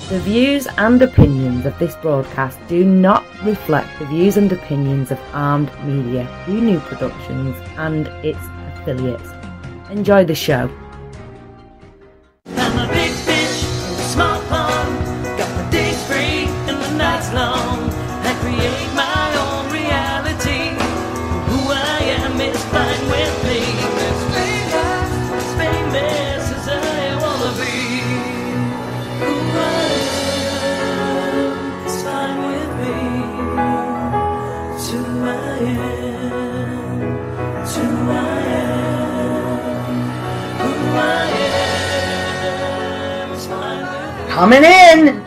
The views and opinions of this broadcast do not reflect the views and opinions of Armed Media, New Productions, and its affiliates. Enjoy the show. I'm a big fish in a small pond. Got my days free and the nights long. I create my own reality. Who I am is fine with me. As famous as I wanna be. Who I am is fine with me. It's who I am. It's who I am. Who I am is fine with me. Coming in.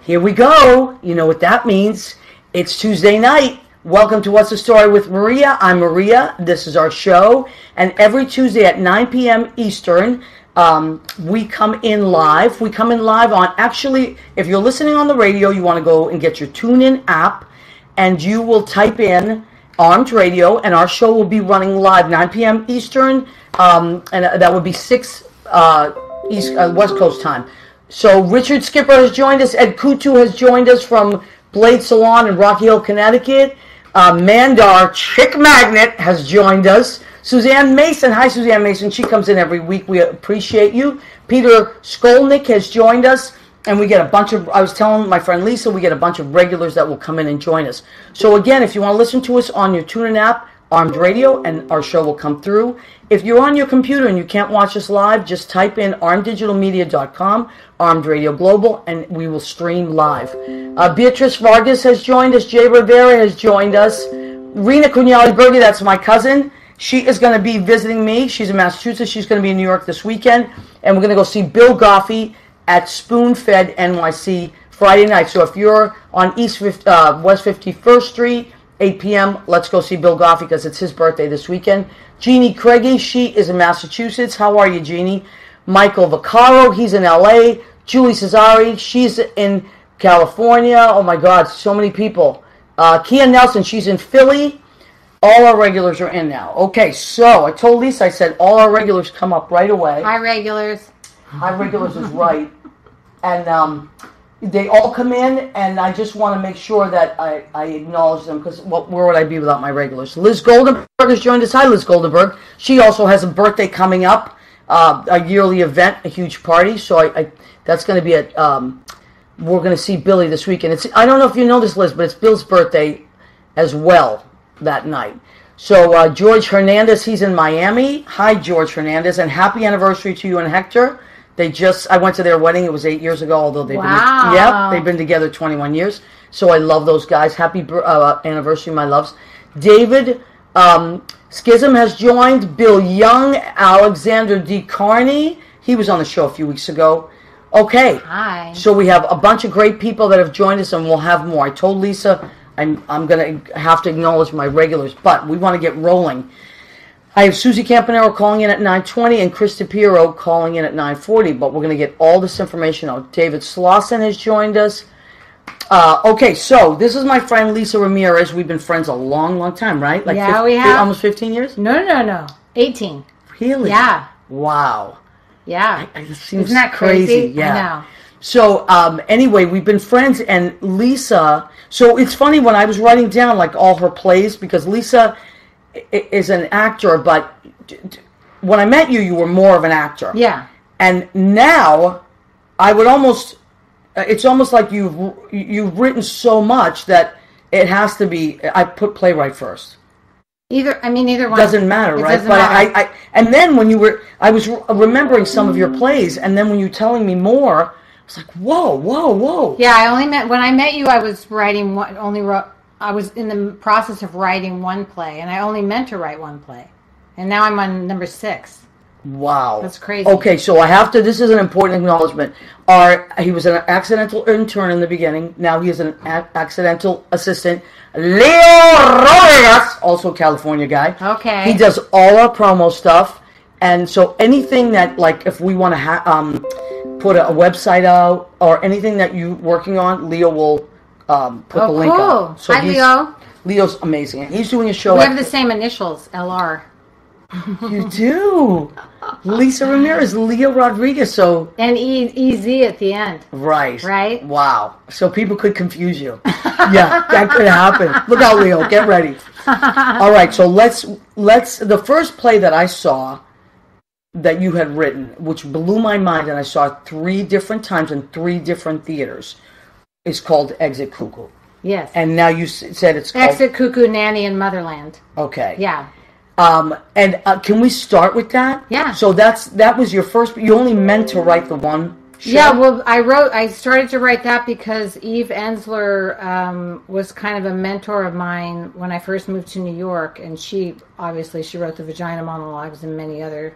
Here we go. You know what that means. It's Tuesday night. Welcome to What's the Story with Maria. I'm Maria. This is our show. And every Tuesday at 9 p.m. Eastern, we come in live. We come in live on, actually, if you're listening on the radio, you want to go and get your TuneIn app, and you will type in Armed Radio, and our show will be running live 9 p.m. Eastern, and that would be 6 West Coast time. So Richard Skipper has joined us. Ed Kutu has joined us from Blade Salon in Rocky Hill, Connecticut. Mandar Chick Magnet has joined us. Suzanne Mason. Hi, Suzanne Mason. She comes in every week. We appreciate you. Peter Skolnick has joined us. And we get a bunch of, I was telling my friend Lisa, we get a bunch of regulars that will come in and join us. So again, if you want to listen to us on your TuneIn app, Armed Radio, and our show will come through. If you're on your computer and you can't watch us live, just type in armeddigitalmedia.com, Armed Radio Global, and we will stream live. Beatrice Vargas has joined us. Jay Rivera has joined us. Rena Cugnali-Berge, that's my cousin. She is going to be visiting me. She's in Massachusetts. She's going to be in New York this weekend. And we're going to go see Bill Goffey at Spoon Fed NYC Friday night. So if you're on West 51st Street, 8 p.m., let's go see Bill Goffey because it's his birthday this weekend. Jeannie Craigie, she is in Massachusetts. How are you, Jeannie? Michael Vaccaro, he's in L.A. Julie Cesari, she's in California. Oh, my God, so many people. Kia Nelson, she's in Philly. All our regulars are in now. Okay, so I told Lisa, I said all our regulars come up right away. Hi, regulars. Hi, regulars is right. And they all come in, and I just want to make sure that I acknowledge them, because where would I be without my regulars? Liz Goldenberg has joined us. Hi, Liz Goldenberg. She also has a birthday coming up, a yearly event, a huge party. So that's going to be we're going to see Billy this weekend. I don't know if you know this, Liz, but it's Bill's birthday as well that night. So George Hernandez, he's in Miami. Hi, George Hernandez, and happy anniversary to you and Hector. I went to their wedding. It was 8 years ago, although they've been together 21 years. So I love those guys. Happy anniversary, my loves. David Schism has joined. Bill Young, Alexander D. Carney. He was on the show a few weeks ago. Okay. Hi. So we have a bunch of great people that have joined us, and we'll have more. I told Lisa I'm going to have to acknowledge my regulars, but we want to get rolling. I have Susie Campanero calling in at 9:20 and Chris DePiero calling in at 9:40, but we're going to get all this information out. David Slauson has joined us. Okay, so this is my friend Lisa Ramirez. We've been friends a long, long time, right? We have. Almost 15 years? No. 18. Really? Yeah. Wow. Yeah. It seems Isn't that crazy? Yeah. I know. So, anyway, we've been friends, and Lisa, so it's funny when I was writing down, like, all her plays, because Lisa is an actor, but when I met you, you were more of an actor. Yeah. And now, I would almost, it's almost like you've written so much that it has to be, I put playwright first. Either one. Doesn't matter, right? Doesn't matter. I and then when I was remembering some of your plays, and then when you were telling me more, I was like, whoa. Yeah, when I met you, I was I was in the process of writing one play, and I only meant to write one play. And now I'm on number 6. Wow. That's crazy. Okay, so this is an important acknowledgement. He was an accidental intern in the beginning. Now he is an accidental assistant. Leo Ramirez, also a California guy. Okay. He does all our promo stuff. And so anything that, like, if we want to put a website out or anything that you're working on, Leo will put the link out. So hi, Leo. Leo's amazing. He's doing a show. We have the same initials, LR. You do. Lisa Ramirez, Leah Rodriguez. So And EZ at the end. right. Right? Wow. So people could confuse you. Yeah, that could happen. Look out, Leo. Get ready. All right. So let's. The first play that I saw that you had written, which blew my mind, and I saw it 3 different times in 3 different theaters, is called Exit Cuckoo. Yes. And now you said it's called Exit Cuckoo, Nanny, and Motherland. Okay. Yeah. And can we start with that? Yeah. So that was your first. You only meant to write the one show? Yeah, well, I started to write that because Eve Ensler was kind of a mentor of mine when I first moved to New York, and she wrote the Vagina Monologues and many other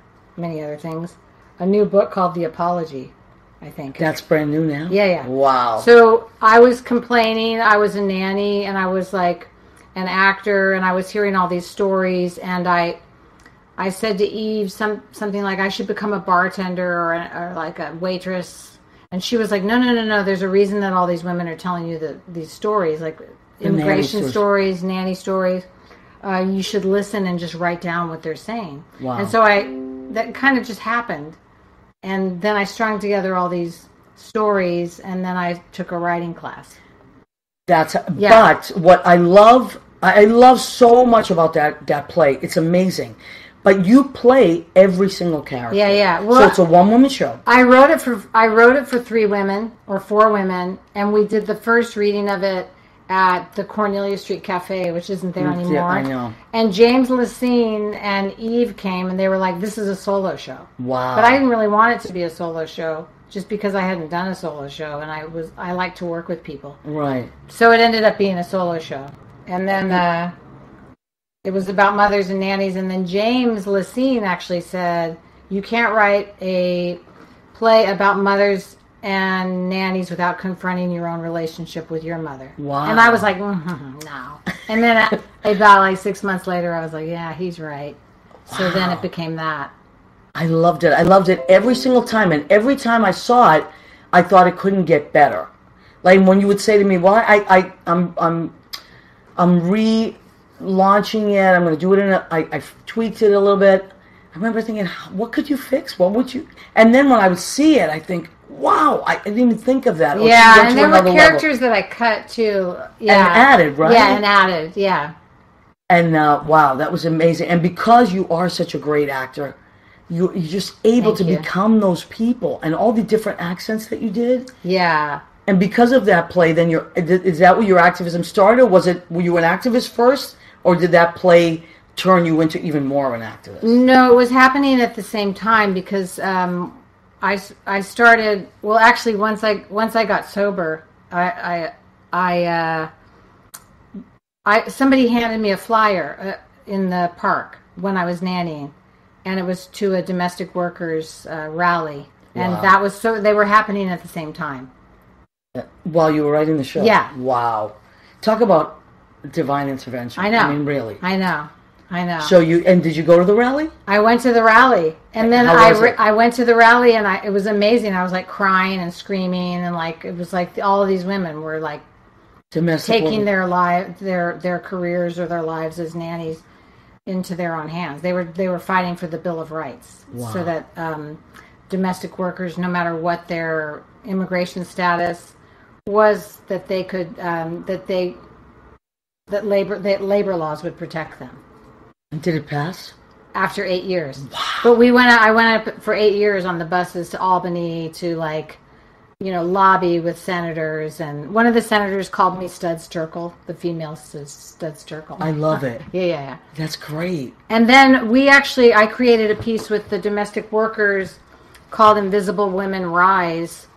things. A new book called The Apology, I think. That's brand new now? Yeah. Wow. So I was complaining, I was a nanny, and I was like an actor, and I was hearing all these stories, and I said to Eve something like I should become a bartender or like a waitress, and she was like, no, there's a reason that all these women are telling you these stories, like immigration stories, nanny stories. You should listen and just write down what they're saying. Wow. And so that kind of just happened, and then I strung together all these stories, and then I took a writing class. But what I love so much about that play. It's amazing. But you play every single character. Yeah. Well, so it's a one-woman show. I wrote it for 3 women or 4 women, and we did the first reading of it at the Cornelia Street Cafe, which isn't there anymore. Yeah, I know. And James Lacine and Eve came, and they were like, "This is a solo show." Wow. But I didn't really want it to be a solo show, just because I hadn't done a solo show, and I like to work with people. Right. So it ended up being a solo show, and then it was about mothers and nannies. And then James Lacine actually said, "You can't write a play about mothers and nannies without confronting your own relationship with your mother." Wow. And I was like, no. And then about like 6 months later, I was like, yeah, he's right. So then it became that. I loved it. I loved it every single time. And every time I saw it, I thought it couldn't get better. Like when you would say to me, well, I'm relaunching it. I'm going to do it I tweaked it a little bit. I remember thinking, what could you fix? What would you? And then when I would see it, I think, wow, I didn't even think of that. Yeah, and there were characters that I cut too. Yeah. And added, right? Yeah, and added, yeah. And wow, that was amazing. And because you are such a great actor, you're just able to become those people and all the different accents that you did. Yeah. And because of that play, then is that where your activism started? Were you an activist first, or did that play turn you into even more of an activist? No, it was happening at the same time because I started. Well, actually, once I got sober, somebody handed me a flyer in the park when I was nannying, and it was to a domestic workers rally, and that was they were happening at the same time. While you were writing the show? Yeah. Wow. Talk about divine intervention. I know. I mean, really. I know. So did you go to the rally? I went to the rally, and then I went to the rally, and it was amazing. I was like crying and screaming, and like it was like all of these women were like taking their careers or their lives as nannies into their own hands. They were fighting for the Bill of Rights, so that domestic workers, no matter what their immigration status was, that they could that labor laws would protect them. And did it pass? After 8 years. Wow. But I went up for 8 years on the buses to Albany to lobby with senators, and one of the senators called me Studs Terkel, the female Studs Terkel. I love it. Yeah. That's great. And then I created a piece with the domestic workers called Invisible Women Rise.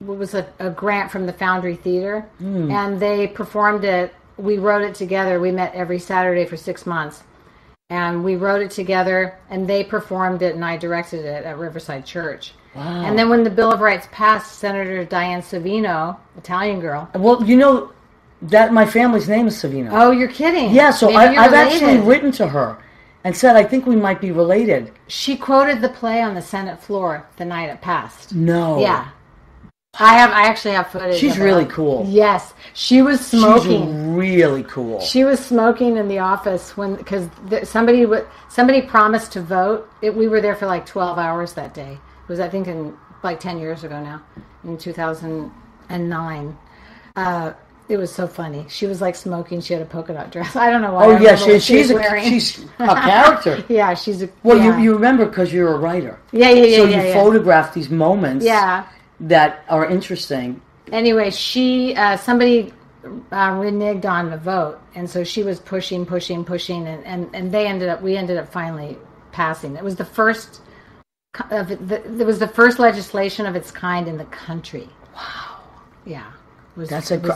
It was a grant from the Foundry Theater, and they performed it. We wrote it together. We met every Saturday for 6 months, and we wrote it together, and they performed it, and I directed it at Riverside Church. Wow. And then when the Bill of Rights passed, Senator Diane Savino, Italian girl. Well, you know that my family's name is Savino. Oh, you're kidding. Yeah, so I've actually written to her and said, I think we might be related. She quoted the play on the Senate floor the night it passed. No. Yeah. I actually have footage. She's really cool. Yes, she was smoking. She's really cool. She was smoking in the office because somebody promised to vote. We were there for like 12 hours that day. It was, I think, in like 10 years ago now, in 2009. It was so funny. She was like smoking. She had a polka dot dress. I don't know why. Oh yeah, she's a character. Yeah, she's a. Well, yeah. you remember because you're a writer. Yeah. So you photograph these moments. Yeah. That are interesting. Anyway, somebody reneged on the vote, and so she was pushing, and we ended up finally passing. It was the first. It was the first legislation of its kind in the country. Wow. Yeah.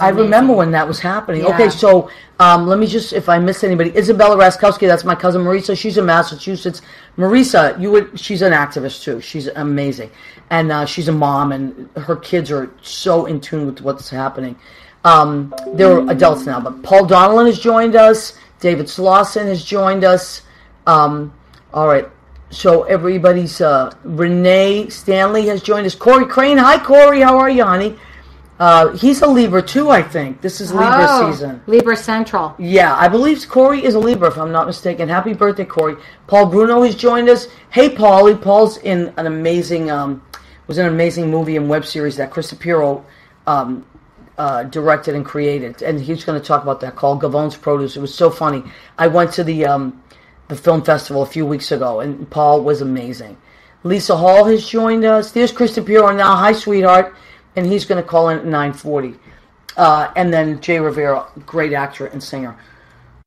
I remember when that was happening. Yeah. Okay, so let me just, if I missed anybody, Isabella Raskowski, that's my cousin Marisa. She's in Massachusetts. Marisa, she's an activist too. She's amazing, and she's a mom, and her kids are so in tune with what's happening. They're adults now, but Paul Donnellan has joined us. David Slauson has joined us. All right. So everybody's Renee Stanley has joined us. Corey Crane, hi Corey, how are you, honey? He's a Libra too, I think. This is Libra season. Libra Central. Yeah, I believe Corey is a Libra, if I'm not mistaken. Happy birthday, Corey. Paul Bruno has joined us. Hey, Paulie. Paul's in an amazing, was in an amazing movie and web series that Chris Shapiro directed and created, and he's going to talk about that, called Gavon's Produce. It was so funny. I went to the film festival a few weeks ago, and Paul was amazing. Lisa Hall has joined us. There's Chris Shapiro now. Hi, sweetheart. And he's going to call in at 9:40. And then Jay Rivera, great actor and singer.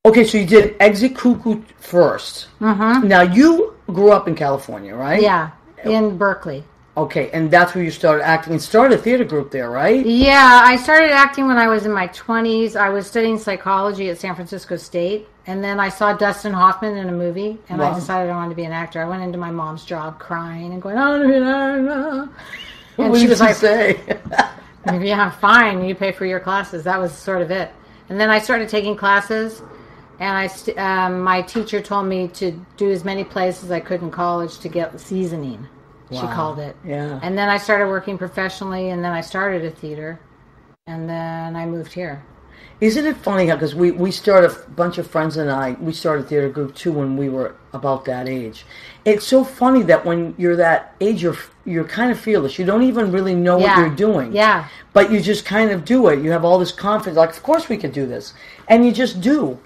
Okay, so you did Exit Cuckoo first. Mm-hmm. Now, you grew up in California, right? Yeah, in Berkeley. Okay, and that's where you started acting. And started a theater group there, right? Yeah, I started acting when I was in my 20s. I was studying psychology at San Francisco State. And then I saw Dustin Hoffman in a movie, and I decided I wanted to be an actor. I went into my mom's job crying and going, I want to be an actor. And she was like, say? Yeah, fine. You pay for your classes. That was sort of it. And then I started taking classes, and my teacher told me to do as many plays as I could in college to get seasoning. Wow. She called it. Yeah. And then I started working professionally, and then I started a theater, and then I moved here. Isn't it funny how, because we started, a bunch of friends and I, we started a theater group too when we were about that age. It's so funny that when you're that age, you're kind of fearless. You don't even really know what you're doing. Yeah. But you just kind of do it. You have all this confidence, like, of course we could do this. And you just do.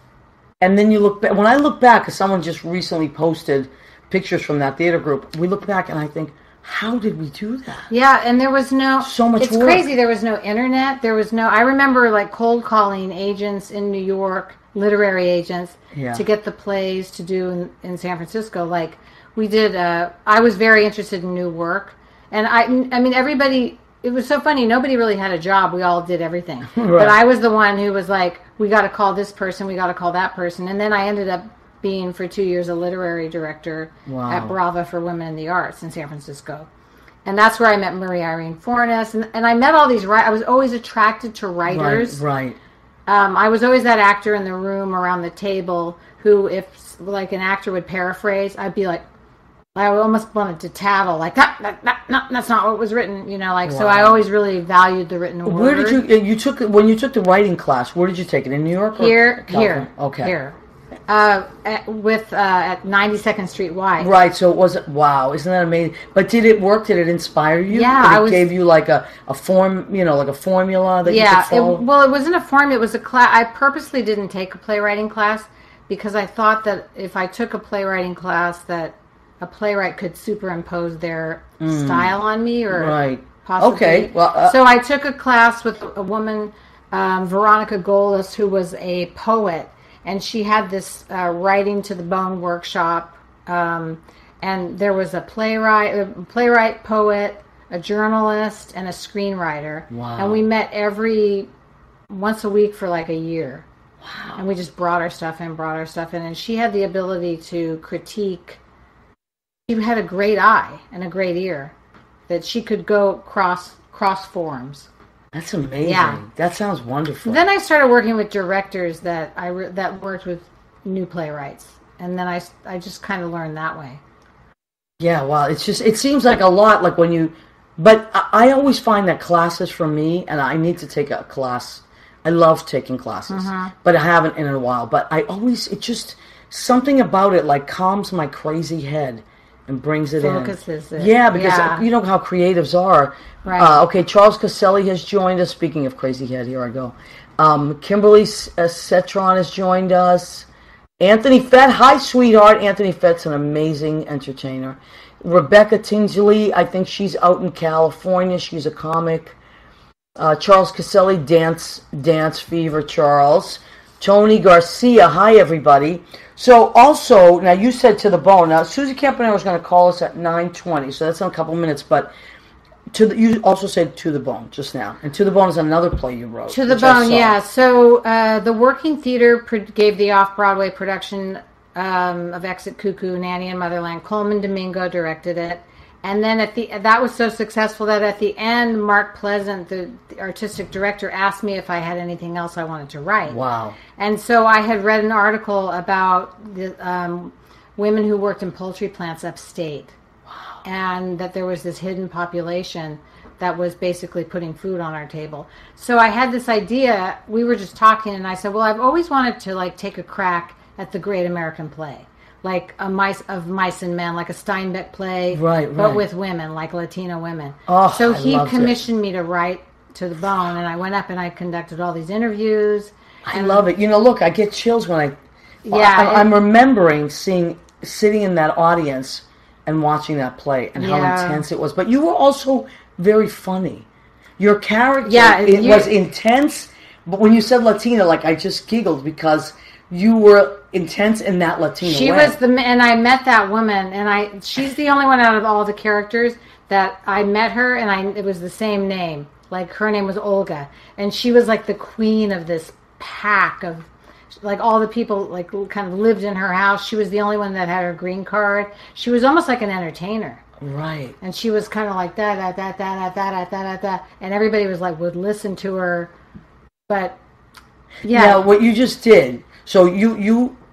And then you look back. When I look back, because someone just recently posted pictures from that theater group, we look back and I think, how did we do that? Yeah, and there was so much work. Crazy. There was no internet. I remember like cold calling agents in New York, literary agents, to get the plays to do in San Francisco. Like we did, I was very interested in new work. And I mean, everybody, it was so funny. Nobody really had a job. We all did everything. Right. But I was the one who was like, we got to call this person. We got to call that person. And then I ended up being for 2 years a literary director at Brava for Women in the Arts in San Francisco. And that's where I met Marie Irene Fornes. And I met all these I was always attracted to writers. Right. I was always that actor in the room around the table who, if like an actor would paraphrase, I'd be like, I almost wanted to tattle, like, that's not what was written, so I always really valued the written word. Where did when you took the writing class, where did you take it? In New York? Here. Okay. Here. At 92nd Street Y. Right, so it wasn't, wow, isn't that amazing? But did it work? Did it inspire you? Yeah. It gave you like a form, like a formula that you could follow? It wasn't a form, it was a class. I purposely didn't take a playwriting class because I thought that if I took a playwriting class that a playwright could superimpose their style on me or possibly. Okay. Well, so I took a class with a woman, Veronica Golis, who was a poet. And she had this writing to the bone workshop, and there was a playwright, poet, a journalist, and a screenwriter. Wow! And we met once a week for like a year. Wow! And we just brought our stuff in, and she had the ability to critique. She had a great eye and a great ear, that she could go cross forms. That's amazing. Yeah. That sounds wonderful. Then I started working with directors that worked with new playwrights, and then I just kind of learned that way. Yeah, wow. It seems like a lot. Like when you But I always find that classes for me, and I need to take a class. I love taking classes, but I haven't in a while. But it just, something about it like calms my crazy head and brings it Focuses in. It. Yeah, because you know how creatives are. Right. Okay, Charles Caselli has joined us. Speaking of crazy head, here I go. Kimberly Cetron has joined us. Anthony Fett. Hi, sweetheart. Anthony Fett's an amazing entertainer. Rebecca Tinsley, I think she's out in California. She's a comic. Charles Caselli, Dance Fever, Charles. Tony Garcia, hi everybody. So also, now you said To the Bone. Now, Susie Campanella was going to call us at 9:20, so that's in a couple minutes, but you also said To the Bone just now. And To the Bone is another play you wrote. To the Bone, yeah. So the Working Theater gave the off-Broadway production of Exit Cuckoo, Nanny and Motherland. Coleman Domingo directed it. And then that was so successful that at the end, Mark Pleasant, the artistic director, asked me if I had anything else I wanted to write. Wow. And so I had read an article about the women who worked in poultry plants upstate. Wow. And that there was this hidden population that was basically putting food on our table. So I had this idea. We were just talking, and I said, well, I've always wanted to take a crack at the Great American Play. Like Mice and Men, like a Steinbeck play, but with women, like Latino women. Oh, so he commissioned me to write To the Bone, and I went up and I conducted all these interviews. I love it. You know, look, I get chills when I'm remembering sitting in that audience and watching that play and how intense it was. But you were also very funny. Your character was intense, but when you said Latina, I just giggled because you were intense in that Latina way. She was and I met that woman, and she's the only one out of all the characters that I met her, and it was the same name. Like, her name was Olga, and she was like the queen of this pack of, all the people kind of lived in her house. She was the only one that had her green card. She was almost like an entertainer. Right. And she was kind of like that, and everybody was would listen to her. But yeah. Now, what you just did. So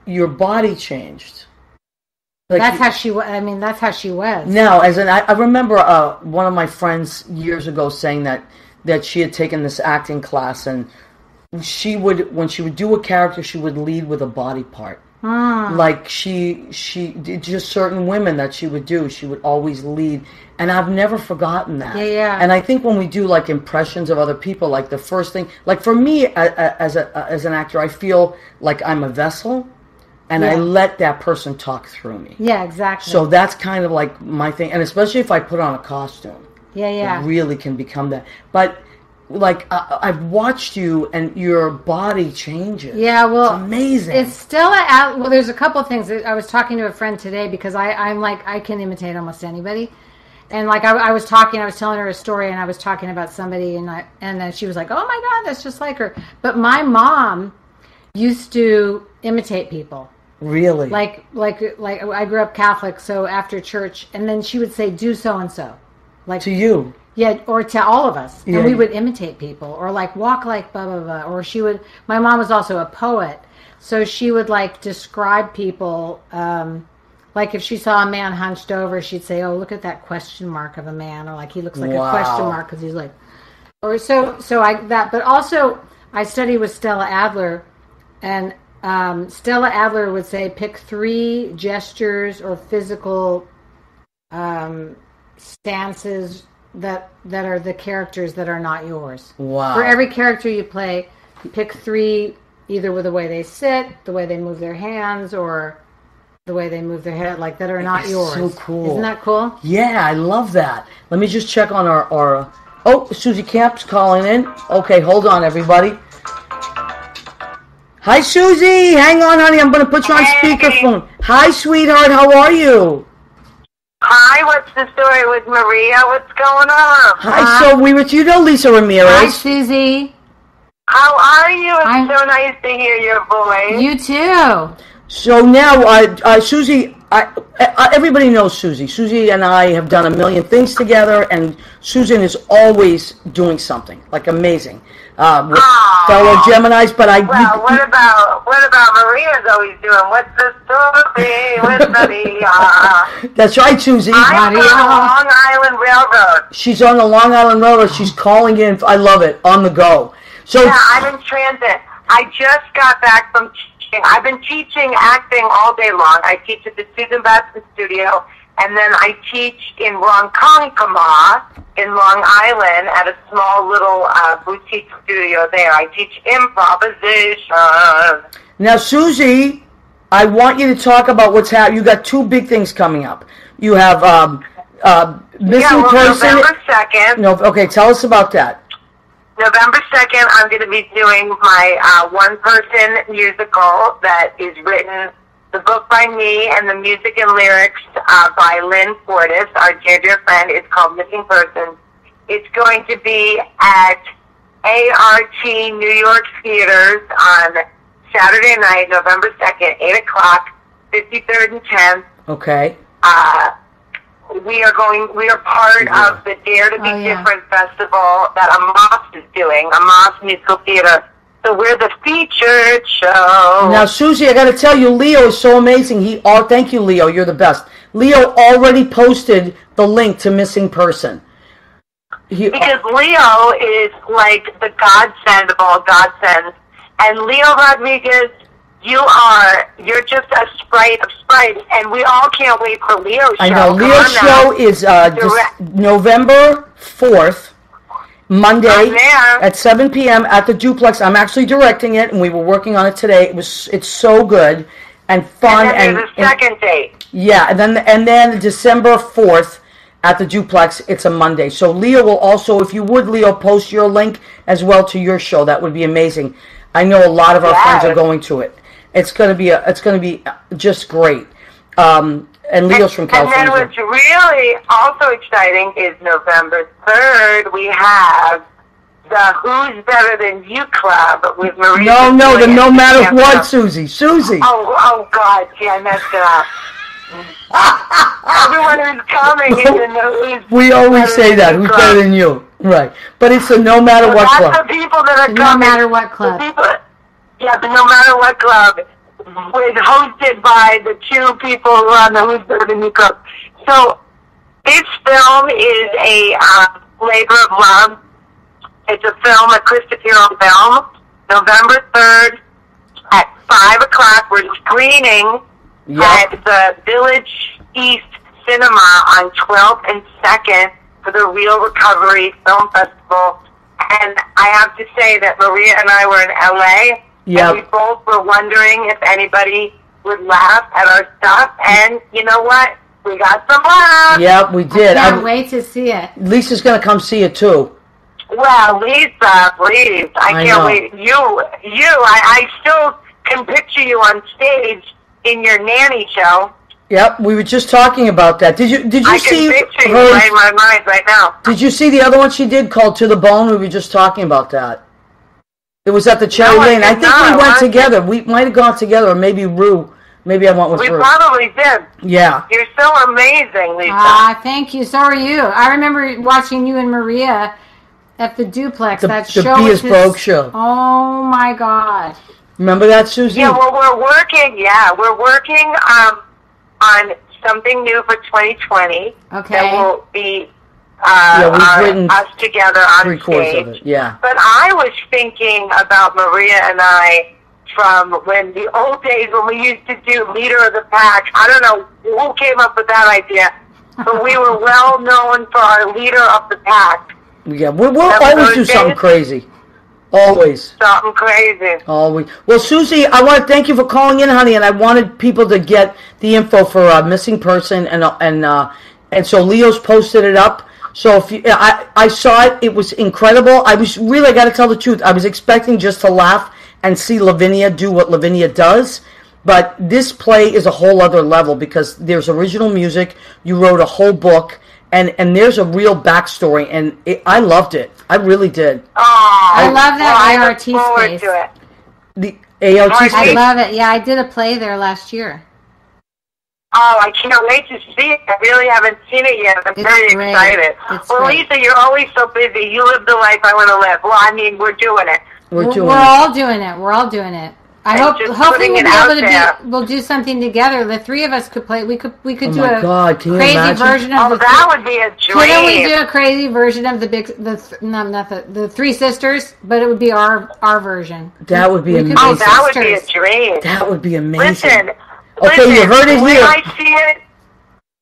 your body changed. That's how she was. I mean, that's how she was. Now, I remember one of my friends years ago saying that she had taken this acting class, and when she would do a character, she would lead with a body part. Like she did, just certain women that she would do, she would always lead, and I've never forgotten that. Yeah. And I think when we do impressions of other people, the first thing, for me as an actor, I feel like I'm a vessel, and I let that person talk through me. Yeah, exactly. So that's kind of my thing, and especially if I put on a costume. Yeah. It really can become that. But I've watched you, and your body changes. Yeah, well, it's amazing. It's still there's a couple of things. I was talking to a friend today because I'm I can imitate almost anybody, and I was telling her a story, and I was talking about somebody, and then she was like, "Oh my God, that's just like her." But my mom used to imitate people. Really? Like I grew up Catholic, so after church, and then she would say, "Do so and so," to you. Yeah, or to all of us. And we would imitate people, or walk like blah, blah, blah. Or my mom was also a poet, so she would describe people, if she saw a man hunched over, she'd say, "Oh, look at that question mark of a man," or he looks like a question mark because he's but also I studied with Stella Adler, and Stella Adler would say, pick 3 gestures or physical stances that are the characters that are not yours. Wow. For every character you play, you pick 3, either with the way they sit, the way they move their hands, or the way they move their head, that are not yours. So cool. Isn't that cool? Yeah, I love that. Let me just check on our oh, Susie Camp's calling in. Okay, hold on, everybody. Hi, Susie. Hang on, honey. I'm going to put you on speakerphone. Hi, sweetheart. How are you? Hi, what's the story with Maria? What's going on? Hi, so you know Lisa Ramirez. Hi, Susie. How are you? It's so nice to hear your voice. You too. So now, Susie, everybody knows Susie. Susie and I have done a million things together, and Susan is always doing something, like amazing. With fellow Geminis, but Well, what about Maria's always doing? What's the story with Maria? That's right, Susie. I'm on the Long Island Railroad. She's on the Long Island Railroad. She's calling in. I love it. On the go. So yeah, I'm in transit. I just got back from teaching. I've been teaching acting all day long. I teach at the Susan Batson Studio, and then I teach in Ronkonkoma in Long Island at a small little boutique studio there. I teach improvisation. Now, Susie, I want you to talk about what's happening. You got two big things coming up. You have missing person. November 2nd. No, okay, tell us about that. November 2nd, I'm going to be doing my one-person musical that is written, the book by me, and the music and lyrics by Lynn Fortis, our dear friend. It's called Missing Persons. It's going to be at ART New York Theaters on Saturday night, November 2nd, 8 o'clock, 53rd and 10th. Okay. We are part of the Dare to Be Different festival that Amos is doing, Amos Musical Theater. So we're the featured show. Now, Susie, I got to tell you, Leo is so amazing. Thank you, Leo. You're the best. Leo already posted the link to Missing Person. Because Leo is like the godsend of all godsends. And Leo Rodriguez, you're just a sprite of sprites, and we all can't wait for Leo's show. I know. Leo's show is November 4th, Monday at 7 p.m. at the Duplex. I'm actually directing it, and we were working on it today. It's so good and fun. And then there's a second date. Yeah, and then December 4th at the Duplex. It's a Monday. So Leo will also, if you would, Leo, post your link as well to your show. That would be amazing. I know a lot of our friends are going to it. It's going to be just great. And Leo's from California. And then what's really also exciting is November 3rd, we have the Who's Better Than You Club with Maria. No, the No Matter What, Susie. Oh, God, see, I messed it up. Everyone who's coming is in the Who's We always say that, Who's Better Than You. Right. But it's a No Matter What Club. That's the people that are coming. No Matter What Club. The No Matter What Club was hosted by the two people who are on the Who's Better Than You Club. So this film is a labor of love. It's a film, a Christopher film. November 3rd at 5 o'clock. We're screening at the Village East Cinema on 12th and 2nd for the Real Recovery Film Festival. And I have to say that Maria and I were in L.A., and we both were wondering if anybody would laugh at our stuff. And you know what? We got some laughs. Yep, we did. I can't wait to see it. Lisa's going to come see it, too. Well, Lisa, please. I can't wait. I still can picture you on stage in your nanny show. Yep, we were just talking about that. Did you see I can picture you right in my mind right now. Did you see the other one she did called To the Bone? We were just talking about that. It was at the Cherry Lane. I think we went together. We might have gone together, or maybe Rue. Maybe I went with Rue. We probably did. Yeah. You're so amazing, Lisa. Thank you. So are you. I remember watching you and Maria at the Duplex. That show. The Be As Broke show. Oh, my God. Remember that, Susie? Yeah, well, we're working on something new for 2020. Okay. That will be we've written us together on 3/4 stage. of it. Yeah. But I was thinking about Maria and I from when the old days when we used to do Leader of the Pack. I don't know who came up with that idea, but we were well known for our Leader of the Pack. Yeah, we'll always do something crazy. Always. Something crazy. Always. Well, Susie, I want to thank you for calling in, honey, and I wanted people to get the info for Missing Person, and so Leo's posted it up. So if I saw it, it was incredible. I got to tell the truth, I was expecting just to laugh and see Lavinia do what Lavinia does, but this play is a whole other level because there's original music, you wrote a whole book, and there's a real backstory, and I loved it. I really did. Oh, I love that I ART look forward space. to it. AOT Marcy? State. I love it. Yeah, I did a play there last year. Oh, I can't wait to see it. I really haven't seen it yet. I'm It's very great. excited. It's Well, great. Lisa, you're always so busy. You live the life I want to live. Well, I mean, we're doing it. We're doing We're it. all doing it. We're all doing it. I And hope. just Hopefully, putting we'll it be out able to there. we'll do something together. The three of us could play. We could Oh do my a God, can you crazy imagine? version of Oh, the. that would be a dream. Couldn't we do a crazy version of the Three Sisters? But it would be our version. That would be We could amazing. Oh, that would be a sisters. dream. That would be amazing. Listen, Okay, you heard it the way here.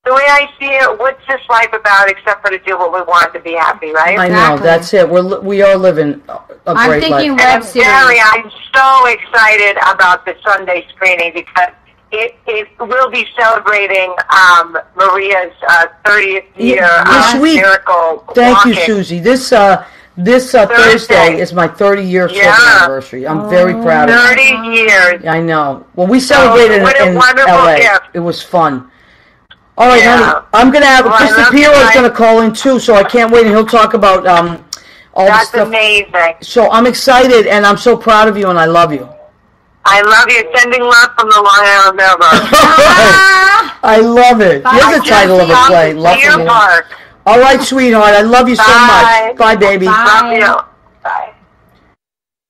The way I see it, what's this life about except for to do what we want to be happy, right? I know, Exactly. that's it. We are living a I'm great thinking life. web series. I'm so excited about the Sunday screening because it will be celebrating Maria's 30th year This week. miracle Thank you, walking. Susie. This Thursday is my 30-year Yeah. anniversary. I'm very proud of it. 30 years. I know. Well, we celebrated what a in wonderful LA. gift. It was fun. All right, Yeah. honey. I'm gonna have Well, I Chris love you Piero is guys. gonna call in too, so I can't wait, and he'll talk about all the That's stuff. amazing. So I'm excited, and I'm so proud of you, and I love you. I love you. Sending love from the Long Island River. I love it. Here's the title of a play. Love Deer from the- Park. All right, sweetheart. I love you so Bye. much. Bye, baby. Bye. Love you. Bye.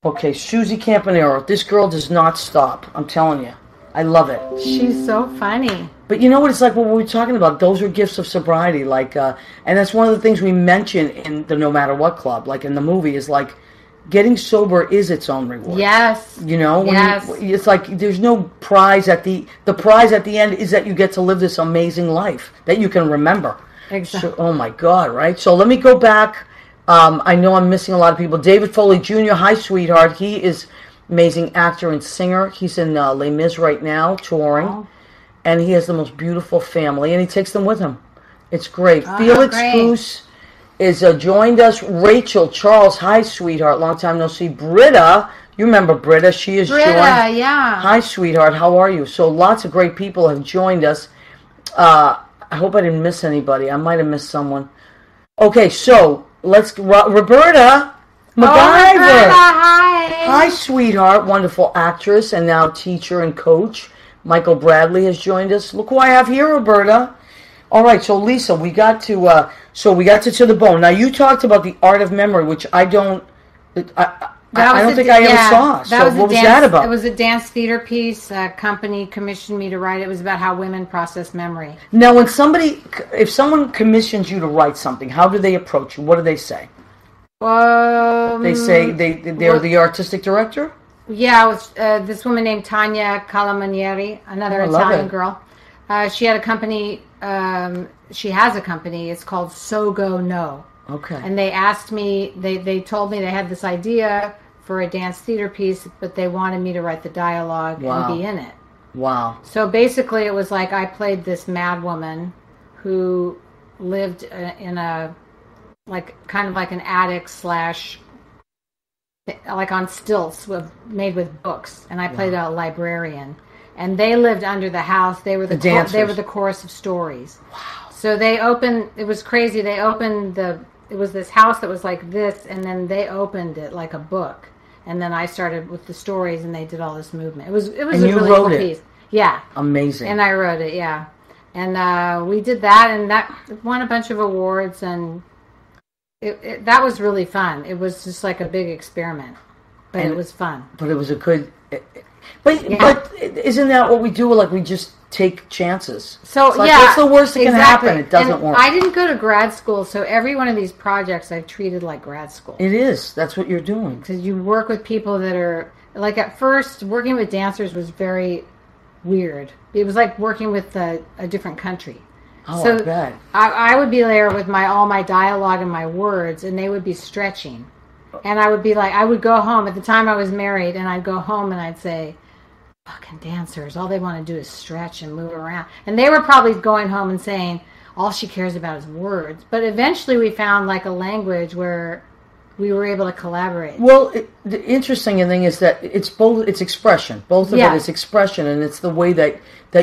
Okay, Susie Campanero. This girl does not stop. I'm telling you. I love it. She's so funny. But you know what it's like what we were talking about? Those are gifts of sobriety. Like, and that's one of the things we mention in the No Matter What Club, like in the movie, is like getting sober is its own reward. Yes. You know? When Yes. it's like there's no prize at the prize at the end is that you get to live this amazing life that you can remember. Exactly. So, oh my God, right? So let me go back. I know I'm missing a lot of people. David Foley Jr., hi, sweetheart. He is amazing actor and singer. He's in Les Mis right now, touring. Oh. And he has the most beautiful family, and he takes them with him. It's great. Oh, Felix great. Goose is joined us. Rachel Charles, hi, sweetheart. Long time no see. Britta, you remember Britta? She is Britta, joined. yeah. Hi, sweetheart. How are you? So lots of great people have joined us. I hope I didn't miss anybody. I might have missed someone. Okay, so let's Roberta MacGyver. Oh, Roberta, hi. Hi, sweetheart. Wonderful actress and now teacher and coach. Michael Bradley has joined us. Look who I have here, Roberta. All right, so Lisa, we got to To the Bone. Now you talked about the art of memory, which I don't think I ever saw. So what was that about? It was a dance theater piece. A company commissioned me to write. It was about how women process memory. Now, if someone commissions you to write something, how do they approach you? What do they say? They say they're the artistic director? Yeah, it was this woman named Tanya Calamanieri, another I love Italian it. girl. She had a company. She has a company. It's called So Go No. Okay. And they asked me. They told me they had this idea for a dance theater piece, but they wanted me to write the dialogue Wow. and be in it. Wow. So basically, it was like I played this mad woman who lived in a kind of like an attic / like on stilts made with books, and I played a librarian. And they lived under the house. They were the dancers. they were the chorus of stories. Wow! So they opened. It was crazy. They opened It was this house that was like this, and then they opened it like a book. And then I started with the stories, and they did all this movement. It was And a you really wrote cool it? piece. Yeah. Amazing. And I wrote it, yeah. And we did that, and that won a bunch of awards, and that was really fun. It was just like a big experiment, but it was fun. But it was a good... But isn't that what we do? Like, we just take chances. So, it's like, yeah. what's the worst that can exactly. happen? It doesn't And work. I didn't go to grad school, so every one of these projects I've treated like grad school. It is. That's what you're doing. Because you work with people that are... Like, at first, working with dancers was very weird. It was like working with a different country. Oh, So I bet. I would be there with all my dialogue and my words, and they would be stretching. And I would be like, I would go home. At the time I was married, and I'd go home and I'd say, fucking dancers, all they want to do is stretch and move around. And they were probably going home and saying, all she cares about is words. But eventually we found like a language where we were able to collaborate. Well, the interesting thing is that it's both. It's expression. Both of Yeah. it is expression, and it's the way that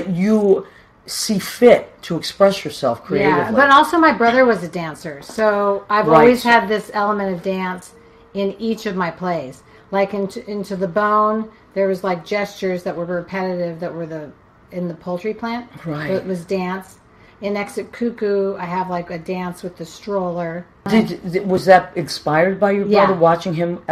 you see fit to express yourself creatively. Yeah, but also my brother was a dancer, so I've Right. always had this element of dance in each of my plays. like into the bone. There was like gestures that were repetitive that were in the poultry plant. Right. So it was dance. In Exit Cuckoo, I have like a dance with the stroller. Was that inspired by your brother watching him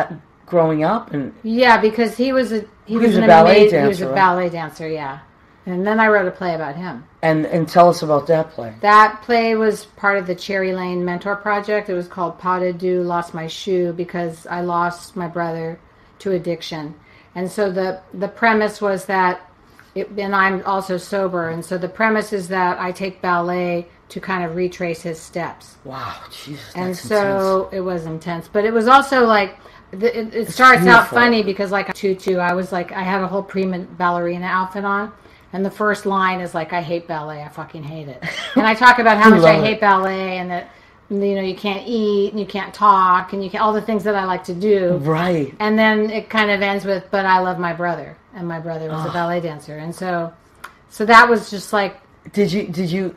growing up? And yeah, because he was a ballet dancer. He was a ballet dancer, yeah. And then I wrote a play about him. And tell us about that play. That play was part of the Cherry Lane Mentor Project. It was called Pas de Deux, Lost My Shoe, because I lost my brother to addiction. And so the premise was that, and I'm also sober, and so the premise is that I take ballet to kind of retrace his steps. Wow, Jesus, that's and so intense. It was intense. But it was also like, it starts beautiful. Out funny because like tutu, I was like, I had a whole prima ballerina outfit on, and the first line is like, I hate ballet, I fucking hate it. And I talk about how much I hate ballet, and that, you know, you can't eat, and you can't talk, and you can't, all the things that I like to do. Right. And then it kind of ends with, but I love my brother, and my brother was a ballet dancer. And so that was just like... Did you,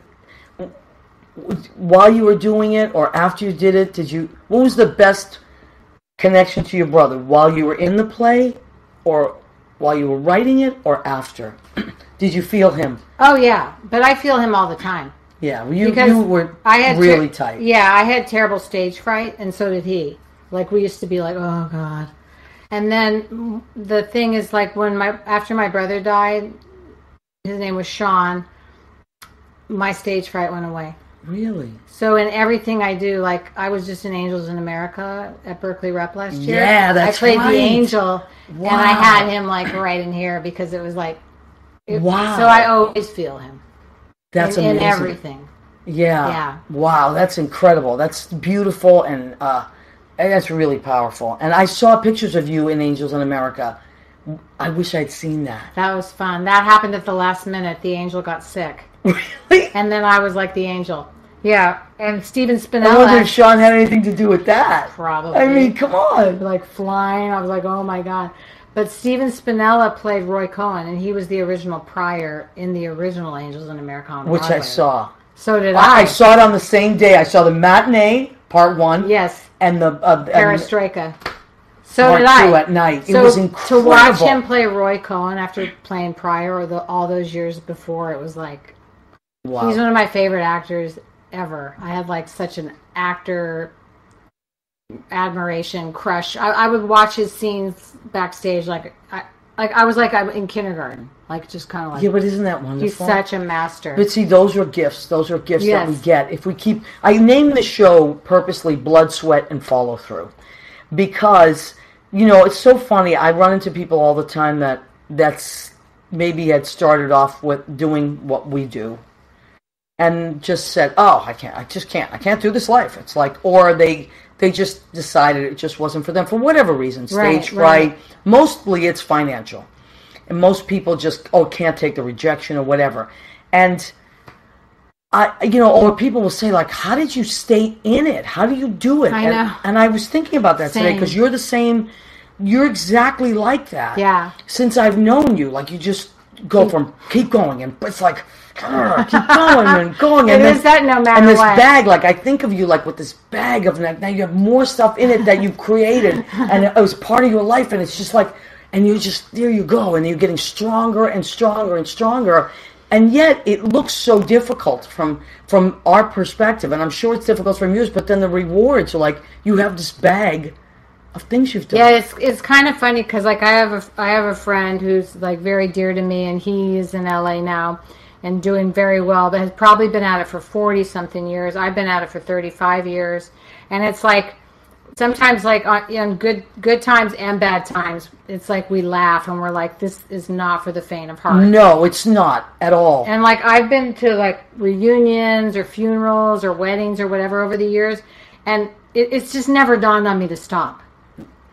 while you were doing it, or after you did it, what was the best connection to your brother? While you were in the play, or while you were writing it, or after? Did you feel him? Oh, yeah. But I feel him all the time. Yeah, you were really tight. Yeah, I had terrible stage fright, and so did he. Like, we used to be like, oh, God. And then the thing is, like, after my brother died, his name was Sean, my stage fright went away. Really? So in everything I do, like, I was just in Angels in America at Berkeley Rep last year. Yeah, that's right. I played the angel, and I had him, like, right in here because it was like... wow. So I always feel him. That's amazing. In everything. Yeah. Wow, that's incredible. That's beautiful, and that's really powerful. And I saw pictures of you in Angels in America. I wish I'd seen that. That was fun. That happened at the last minute. The angel got sick. Really? And then I was like the angel. Yeah. And Steven Spinella... I wonder if Sean had anything to do with that. Probably. I mean, come on. Like flying. I was like, oh my God. But Steven Spinella played Roy Cohen, and he was the original Prior in the original Angels in America on Which Broadway. I saw. So did I. I saw it on the same day. I saw the matinee, part 1. Yes. And the... Perestroika. So part did I. 2 at night. So it was incredible. To watch him play Roy Cohen after playing Prior or all those years before, it was like... Wow. He's one of my favorite actors ever. I had like such an actor... admiration, crush. I would watch his scenes backstage I was like I'm in kindergarten, like just kind of like. Yeah, but isn't that wonderful? He's such a master. But see, those are gifts. Those are gifts Yes. that we get if we keep. I named the show purposely "Blood, Sweat, and Follow Through," because it's so funny. I run into people all the time that's maybe had started off with doing what we do, and just said, "Oh, I can't do this life." It's like, or they just decided it just wasn't for them for whatever reason, stage fright. Mostly it's financial. And most people just, can't take the rejection or whatever. And, or people will say, like, how did you stay in it? How do you do it? I know. And I was thinking about that today because you're the same, you're exactly like that. Yeah. Since I've known you, like, you just go from, keep going, and it's like, keep going and going. And is that no matter and this what. bag, like I think of you like with this bag of now you have more stuff in it that you've created and it was part of your life, and it's just like, and you just, there you go, and you're getting stronger and stronger and stronger, and yet it looks so difficult from our perspective, and I'm sure it's difficult from yours, but then the rewards are like you have this bag of things you've done. Yeah, it's kind of funny because like I have a friend who's like very dear to me, and he's in LA now and doing very well, but has probably been at it for 40-something years. I've been at it for 35 years. And it's like, sometimes like in good times and bad times, it's like we laugh and we're like, this is not for the faint of heart. No, it's not at all. And like I've been to like reunions or funerals or weddings or whatever over the years, and it's just never dawned on me to stop.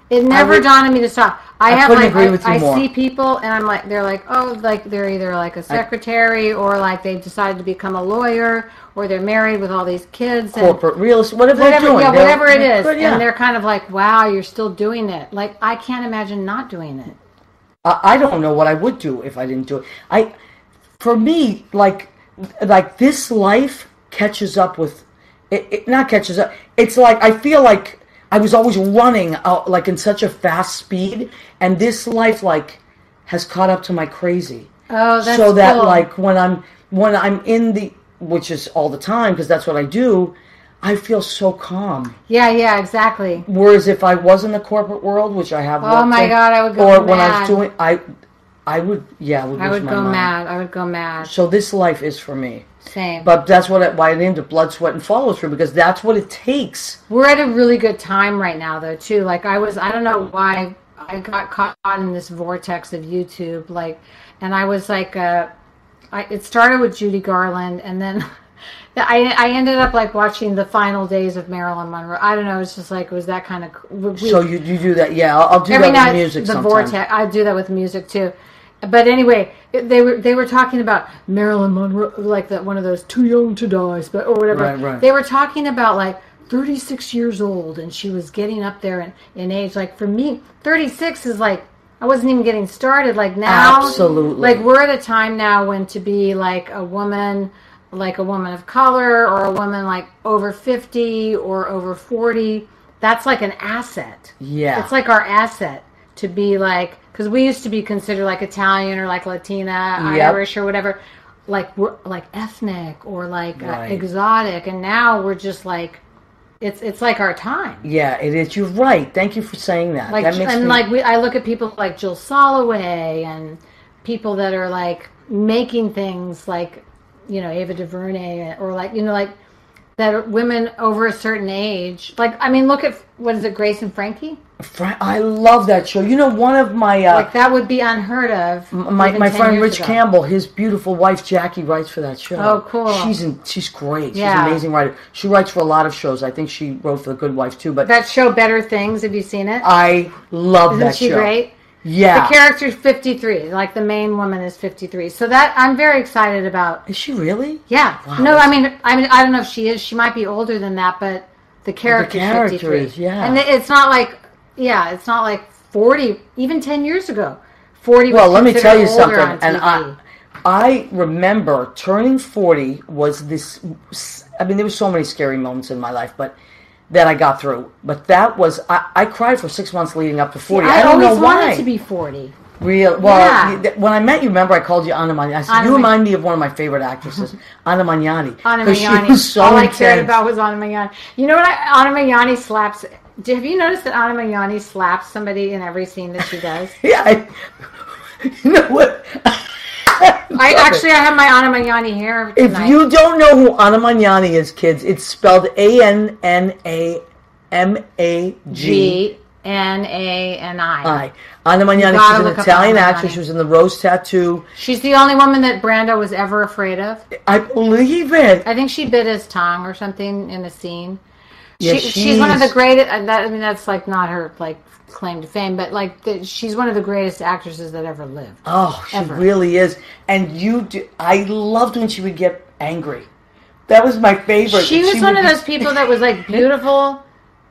It never dawned on me to stop. I see people and I'm like, they're like, oh, like they're either like a secretary or like they've decided to become a lawyer or they're married with all these kids. Corporate real estate, whatever they're doing. Yeah, whatever it is. And they're kind of like, wow, you're still doing it. Like, I can't imagine not doing it. I don't know what I would do if I didn't do it. For me, like this life catches up with, it not catches up. It's like, I feel like I was always running out like in such a fast speed, and this life like has caught up to my crazy. Oh, that's so that cool. like when I'm in the, which is all the time because that's what I do, I feel so calm. Yeah, exactly. Whereas if I was in the corporate world, which I have, oh my God, I would go or mad. when I was doing, I would go mad. I would go mad. So this life is for me. Same. But that's why I named it Blood, Sweat, and Follow Through, because that's what it takes. We're at a really good time right now, though, too. Like, I don't know why I got caught in this vortex of YouTube. Like, and I was like, it started with Judy Garland, and then I ended up, like, watching the final days of Marilyn Monroe. I don't know. It's just like, it was that kind of... So you do that. Yeah, I'll do that with music sometimes. Vortex. I do that with music, too. But anyway, they were talking about Marilyn Monroe, like one of those too young to die, or whatever. Right. They were talking about like 36 years old, and she was getting up there in age. Like for me, 36 is like I wasn't even getting started. Like now, absolutely. Like we're at a time now when to be like a woman of color, or a woman like over 50 or over 40, that's like an asset. Yeah, it's like our asset to be like. Because we used to be considered like Italian or like Latina, Irish or whatever, like we're like ethnic or like exotic, and now we're just like, it's like our time. Yeah, it is. You're right. Thank you for saying that. Like, that makes and me... like I look at people like Jill Soloway and people that are like making things like, you know, Ava DuVernay, or like, you know, like that are women over a certain age. Like, I mean, look at, what is it, Grace and Frankie? I love that show. You know, one of my... like, that would be unheard of. My friend Rich Campbell, his beautiful wife Jackie writes for that show. Oh, cool. She's great. She's an amazing writer. She writes for a lot of shows. I think she wrote for The Good Wife, too. But that show, Better Things, have you seen it? I love that show. Isn't she great? Yeah. The character's 53. Like, the main woman is 53. So that, I'm very excited about. Is she really? Yeah. Wow. No, I mean, I don't know if she is. She might be older than that, but the character's 53. Is, yeah. And it's not like... Yeah, it's not like 40, even 10 years ago. 40 was well, let me tell you something. And I remember turning 40 was this... I mean, there were so many scary moments in my life, but that I got through. But that was... I cried for 6 months leading up to 40. I don't know why. I always wanted to be 40. Real. Well, when I met you, remember I called you Anna Magnani. I said, you remind me of one of my favorite actresses, Anna Magnani. Anna Magnani. She was so All intense. I cared about was Anna Magnani. You know what? Anna Magnani slaps... Have you noticed that Anna Magnani slaps somebody in every scene that she does? Yeah. You know what? I have my Anna Magnani hair tonight. If you don't know who Anna Magnani is, kids, it's spelled ANNAMAGNANI. Anna Magnani, she's an Italian actress. She was in The Rose Tattoo. She's the only woman that Brando was ever afraid of. I believe it. I think she bit his tongue or something in a scene. Yeah, she's one of the greatest. I mean, that's like not her like claim to fame, but like she's one of the greatest actresses that ever lived. Oh, she really is. And I loved when she would get angry. That was my favorite. She was one of those people that was like beautiful,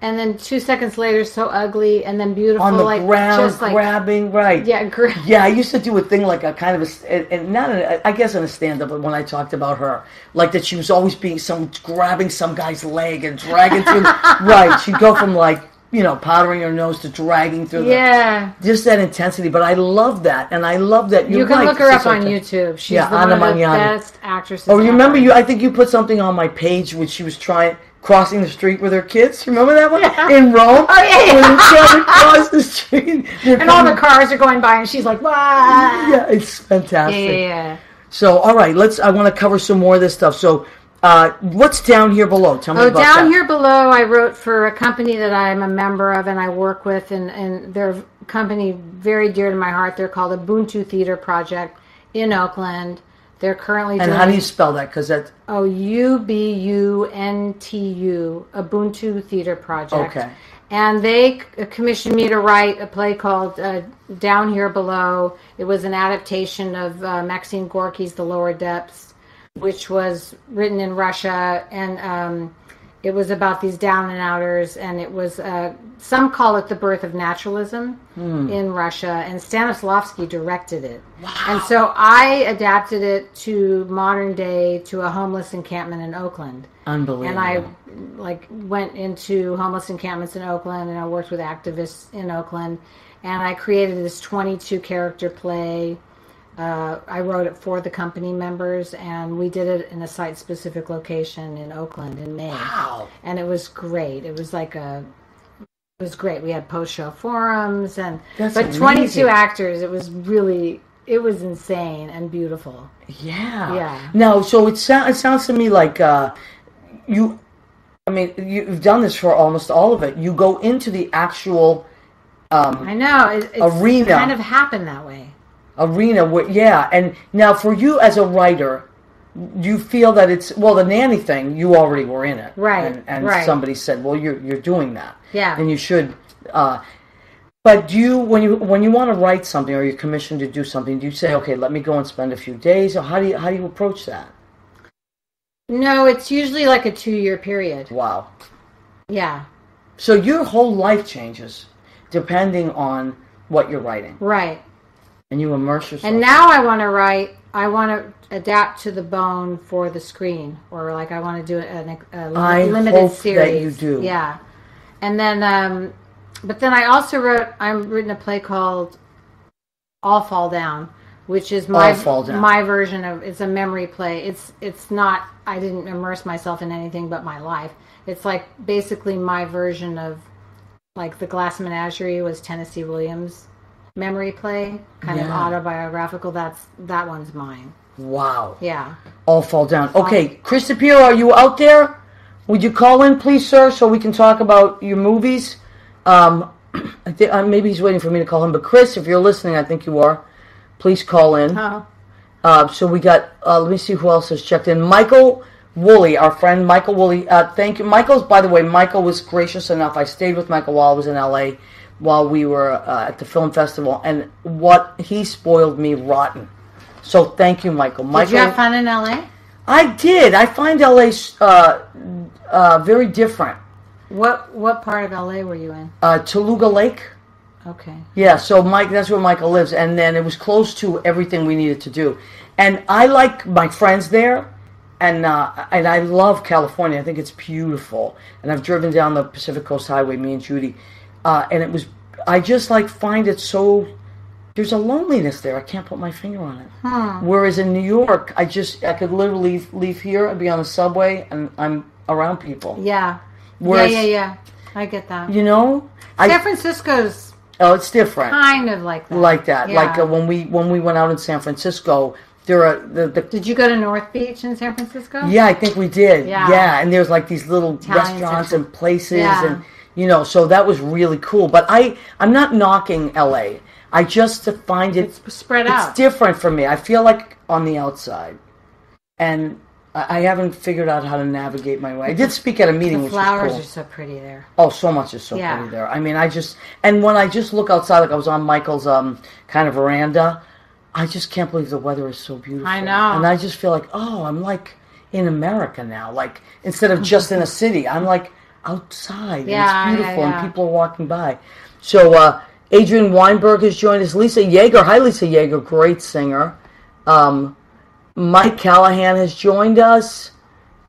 and then 2 seconds later so ugly, and then beautiful on the like ground, just like grabbing, right? Yeah, yeah. I used to do a thing like a kind of and not I guess in a stand-up, but when I talked about her, like that she was always being grabbing some guy's leg and dragging through. Right, she'd go from like, you know, powdering her nose to dragging through. Just that intensity. But I love that, and I love that. You can look her up on YouTube. She's one of the best actresses. Oh, remember you? I think you put something on my page when she was crossing the street with her kids. Remember that one? Yeah. In Rome? Oh, yeah. When they're trying to cross the street. And all the cars are going by and she's like, "Wow." Yeah, it's fantastic. Yeah. So, all right, I want to cover some more of this stuff. So, what's down here below? Tell me about that. Down here below, I wrote for a company that I'm a member of and I work with, and they're a company very dear to my heart. They're called Ubuntu Theater Project in Oakland. They're currently doing... And how do you spell that? Because that's... Ubuntu, Ubuntu Theater Project. Okay. And they commissioned me to write a play called Down Here Below. It was an adaptation of Maxine Gorky's The Lower Depths, which was written in Russia. And it was about these down and outers, and it was some call it the birth of naturalism in Russia, and Stanislavski directed it. Wow. And so I adapted it to modern day, to a homeless encampment in Oakland. Unbelievable. And I went into homeless encampments in Oakland, and I worked with activists in Oakland, and I created this 22 character play. I wrote it for the company members, and we did it in a site-specific location in Oakland in May. Wow! And it was great. It was great. We had post-show forums, but amazing. 22 actors. It was insane and beautiful. Yeah. No, so it sounds to me like you've done this for almost all of it. You go into the actual I know it's arena. Kind of happened that way. Arena, and now for you as a writer, do you feel that it's the nanny thing? You already were in it, right? And somebody said, "Well, you're doing that, and you should." But do you, when you want to write something or you're commissioned to do something, do you say, "Okay, let me go and spend a few days," or how do you approach that? No, it's usually like a 2-year period. Wow. Yeah. So your whole life changes depending on what you're writing, right? And you immerse yourself. And now I want to adapt to the bone for the screen, or like I want to do a limited series. That you do. Yeah. And then, but then I've written a play called All Fall Down, which is my version of, it's a memory play. It's not, I didn't immerse myself in anything but my life. It's like basically my version of, like The Glass Menagerie was Tennessee Williams' memory play, kind of autobiographical. That one's mine. Wow. Yeah. All Fall Down. Okay, Chris DePiero, are you out there? Would you call in, please, sir, so we can talk about your movies? I think maybe he's waiting for me to call him, but Chris, if you're listening, I think you are. Please call in. So we got, let me see who else has checked in. Michael Woolley, our friend Michael Woolley. Thank you. By the way, Michael was gracious enough. I stayed with Michael while I was in L.A., while we were at the film festival, and what he spoiled me rotten. So thank you, Michael. Did you have fun in L.A.? I did. I find L.A. Very different. What part of L.A. were you in? Toluga Lake. Okay. Yeah, so that's where Michael lives, and then it was close to everything we needed to do. And I like my friends there, and I love California. I think it's beautiful. And I've driven down the Pacific Coast Highway, me and Judy. And I just find it so, there's a loneliness there. I can't put my finger on it. Whereas in New York, I could literally leave here, I'd be on the subway, and I'm around people. Yeah. Whereas, yeah. I get that. San Francisco's it's different. Kind of like that. Like that. Yeah. Like when we went out in San Francisco, there are Did you go to North Beach in San Francisco? Yeah, I think we did. Yeah. And there's like these little Italian restaurants section. and places and so that was really cool. But I'm not knocking LA. I just find it's spread out. It's different for me. I feel like on the outside. And I haven't figured out how to navigate my way. I did speak at a meeting, which was cool. The flowers are so pretty there. Oh, so much is so pretty there. I mean, and when I just look outside, like I was on Michael's kind of veranda, I just can't believe the weather is so beautiful. I know. And I just feel like, I'm like in America now. Like, instead of just in a city, I'm like outside. Yeah, and it's beautiful and people are walking by. So, Adrian Weinberg has joined us. Lisa Yeager. Hi, Lisa Yeager. Great singer. Mike Callahan has joined us.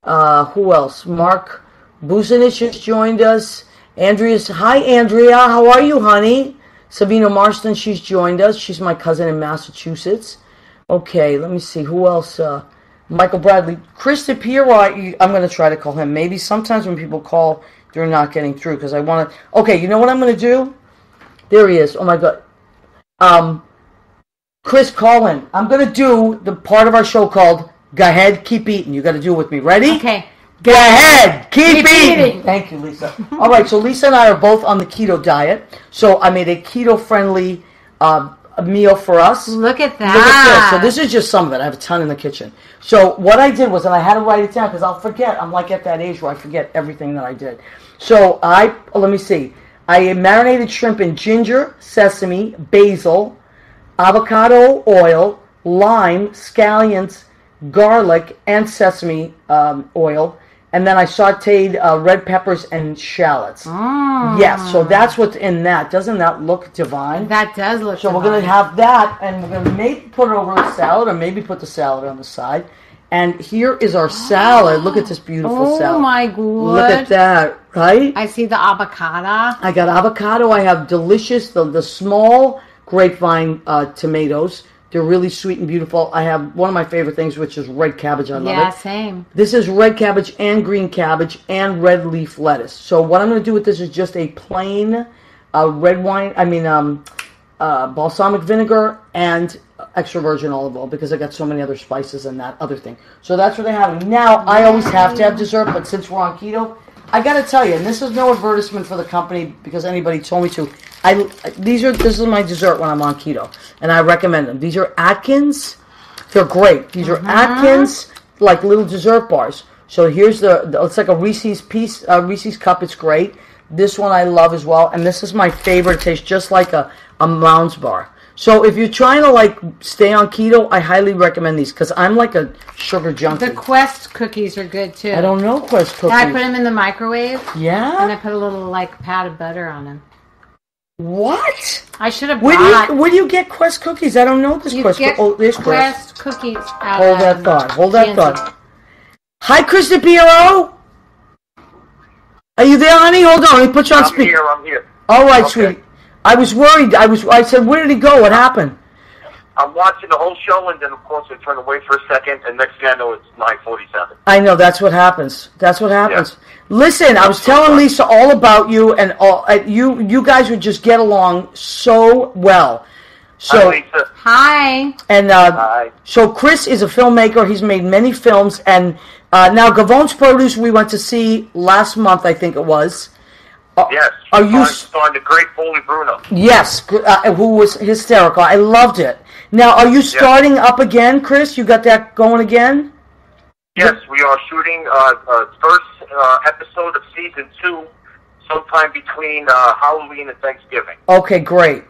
Who else? Mark Buzinich has joined us. Hi, Andrea. How are you, honey? Sabina Marston, she's joined us. She's my cousin in Massachusetts. Okay, let me see. Who else? Michael Bradley. Chris DePiero, I'm going to try to call him. Maybe sometimes when people call, they're not getting through because I want to... Okay, you know what I'm going to do? There he is. Oh, my God. Chris, call in. I'm going to do the part of our show called Go Ahead, Keep Eating. You got to do it with me. Ready? Okay. Go ahead, keep eating. Thank you, Lisa. All right, so Lisa and I are both on the keto diet. So I made a keto-friendly meal for us. Look at that. Look at this. So this is just some of it. I have a ton in the kitchen. So what I did was, and I had to write it down because I'll forget. I'm like at that age where I forget everything that I did. So let me see. I marinated shrimp in ginger, sesame, basil, avocado oil, lime, scallions, garlic, and sesame oil. and then I sautéed red peppers and shallots. Oh. Yes, so that's what's in that. Doesn't that look divine? That does look so divine. We're going to have that, and we're going to maybe put it over the salad, or maybe put the salad on the side. And here is our salad. Look at this beautiful salad. Oh my god. Look at that, right? I see the avocado. I got avocado. I have delicious, the small grapevine tomatoes. They're really sweet and beautiful. I have one of my favorite things, which is red cabbage. I love it. Yeah, same. This is red cabbage and green cabbage and red leaf lettuce. So what I'm going to do with this is just a plain balsamic vinegar and extra virgin olive oil, because I got so many other spices and that other thing. So that's what I have. Now, I always have to have dessert, but since we're on keto, I got to tell you, and this is no advertisement for the company because anybody told me to. This is my dessert when I'm on keto, and I recommend them. These are Atkins. They're great. These are Atkins, like little dessert bars. So here's it's like a Reese's Reese's cup. It's great. This one I love as well, and this is my favorite. It tastes just like a Mounds bar. So if you're trying to like stay on keto, I highly recommend these because I'm like a sugar junkie. The Quest cookies are good too. I don't know Quest cookies. And I put them in the microwave. Yeah. And I put a little like pat of butter on them. What? I should have bought. Where do you get Quest cookies? I don't know this Quest. There's Quest cookies. Hold that thought. Hold that thought. Hi, Krista Piero. Are you there, honey? Hold on. Let me put you on speaker. I'm here. All right, sweetie. I was worried. I said, where did he go? What happened? I'm watching the whole show, and then, of course, I turn away for a second, and next thing I know, it's 9:47. I know. That's what happens. That's what happens. Yeah. Listen, I was telling Lisa all about you, and you guys would just get along so well. So, hi, Lisa. Hi. And hi. So Chris is a filmmaker. He's made many films, and now Gavon's Produce we went to see last month, I think it was. Yes. Are you starring the great Foley Bruno? Yes, who was hysterical. I loved it. Now, are you starting up again, Chris? You got that going again? Yes, we are shooting first episode of season 2 sometime between Halloween and Thanksgiving. Okay, great.